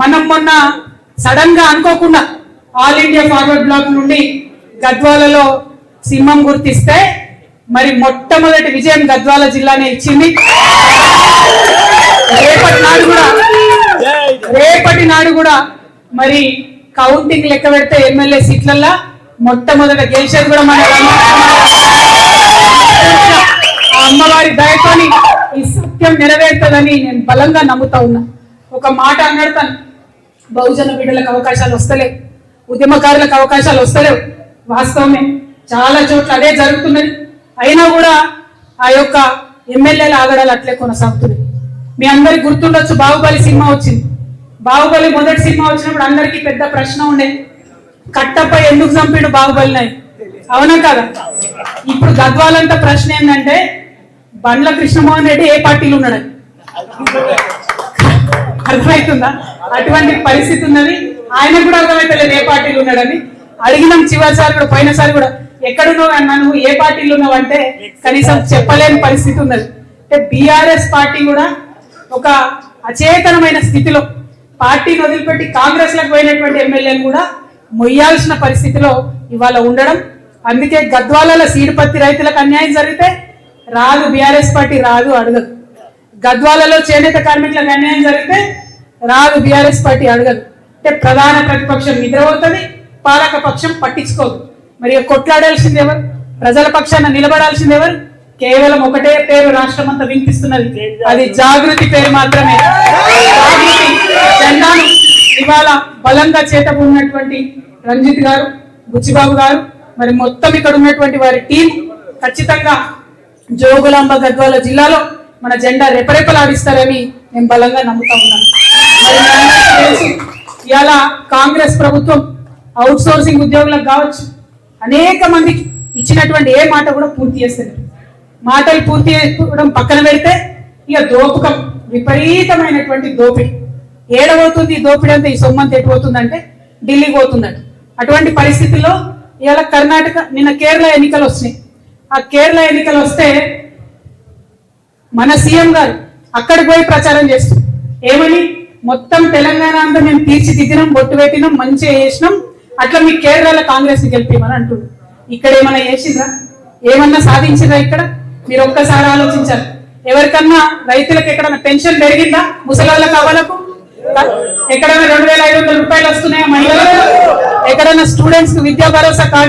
మనం మొన్న సడన్ గా అనుకోకుండా ఆల్ ఇండియా ఫార్వర్డ్ బ్లాక్ నుండి గద్వాలలో సింహం గుర్తిస్తే మరి మొట్టమొదటి విజయం గద్వాల జిల్లానే ఇచ్చింది. రేపటి నాడు కూడా మరి కౌంటింగ్ లెక్క పెడితే ఎమ్మెల్యే సీట్లల్లో మొట్టమొదట గెలిచేది కూడా మన అమ్మవారి దయతోని ఈ సత్యం నెరవేరుతుందని నేను బలంగా నమ్ముతా ఉన్నా. ఒక మాట అన్నాడుతాను, బహుజన బిడ్డలకు అవకాశాలు వస్తలేవు, ఉద్యమకారులకు అవకాశాలు వస్తలేవు. వాస్తవమే, చాలా చోట్ల అదే జరుగుతున్నది. అయినా కూడా ఆ యొక్క ఎమ్మెల్యేల ఆగడాలు అట్లే కొనసాగుతున్నాయి. మీ అందరికి గుర్తుండొచ్చు, బాహుబలి సినిమా వచ్చింది. బాహుబలి మొదటి సినిమా వచ్చినప్పుడు అందరికీ పెద్ద ప్రశ్న ఉండే, కట్టప్ప ఎందుకు చంపిడు బాహుబలిని, అవునా కదా? ఇప్పుడు గద్వాలంతా ప్రశ్న ఏంటంటే బండ్ల కృష్ణమోహన్ రెడ్డి ఏ పార్టీలో ఉన్నాడని. అర్థమవుతుందా? అటువంటి పరిస్థితి ఉన్నది. ఆయన కూడా అర్థమైతలేదు ఏ పార్టీలో ఉన్నాడని. అడిగినాం చివరిసారి కూడా, పోయినసారి కూడా, ఎక్కడున్నావు అన్నా, నువ్వు ఏ పార్టీలో ఉన్నావు అంటే కనీసం చెప్పలేని పరిస్థితి ఉన్నది. అంటే బీఆర్ఎస్ పార్టీ కూడా ఒక అచేతనమైన స్థితిలో, పార్టీని వదిలిపెట్టి కాంగ్రెస్ లకు పోయినటువంటి ఎమ్మెల్యేలు కూడా మొయ్యాల్సిన పరిస్థితిలో ఇవాళ ఉండడం. అందుకే గద్వాలలో సీడుపత్తి రైతులకు అన్యాయం జరిగితే రాదు, బీఆర్ఎస్ పార్టీ రాదు, అడగదు. గద్వాలలో చేనేత కార్మికులకు అన్యాయం జరిగితే రాదు, బీఆర్ఎస్ పార్టీ అడగదు. అంటే ప్రధాన ప్రతిపక్షం నిద్రపోతుంది, పాలక పక్షం పట్టించుకోదు. మరి కొట్లాడాల్సింది ఎవరు? ప్రజల పక్షాన నిలబడాల్సింది ఎవరు? కేవలం ఒకటే పేరు రాష్ట్రం అంతా వినిపిస్తున్నది, అది జాగృతి పేరు మాత్రమే. జాగృతి జెండాను ఇవాళ బలంగా చేతబూన్నటువంటి రంజిత్ గారు, బుచ్చిబాబు గారు, మరి మొత్తం ఇక్కడ ఉన్నటువంటి వారి టీం ఖచ్చితంగా జోగులాంబ గద్వాల జిల్లాలో మన జెండా రెపరెపలాడిస్తారని నేను బలంగా నమ్ముతా ఉన్నాను. మరి ఇవాళ కాంగ్రెస్ ప్రభుత్వం అవుట్ సోర్సింగ్ ఉద్యోగులకు కావచ్చు, అనేక మందికి ఇచ్చినటువంటి ఏ మాట కూడా పూర్తి చేస్తారు. మాటలు పూర్తి చేసుకోవడం పక్కన పెడితే ఇక దోపకం, విపరీతమైనటువంటి దోపిడి. ఏడబోతుంది ఈ దోపిడీ అంతా, ఈ సొమ్మంతా ఎటుపోతుందంటే ఢిల్లీకి పోతుందంట. అటువంటి పరిస్థితుల్లో ఇవాళ కర్ణాటక, నిన్న కేరళ ఎన్నికలు వచ్చినాయి. ఆ కేరళ ఎన్నికలు వస్తే మన సీఎం గారు అక్కడికి పోయి ప్రచారం చేస్తాం. ఏమని? మొత్తం తెలంగాణ అంతా మేము తీర్చిదిద్దినాం, బొట్టు పెట్టినాం, మంచిగా చేసినాం, అట్లా మీ కేరళలో కాంగ్రెస్ ని గెలిపిమని అంటున్నారు. ఇక్కడ ఏమన్నా చేసిండ్రా? ఏమన్నా సాధించిండ్రా? ఇక్కడ మీరు ఒక్కసారి ఆలోచించారు. ఎవరికన్నా రైతులకు ఎక్కడన్నా పెన్షన్ పెరిగిందా? ముసలాళ్ళ కవలకు ఎక్కడైనా 2500 రూపాయలు వస్తున్నాయా? మహిళలకు ఎక్కడైనా స్టూడెంట్స్ కు విద్యా భరోసా కార్డు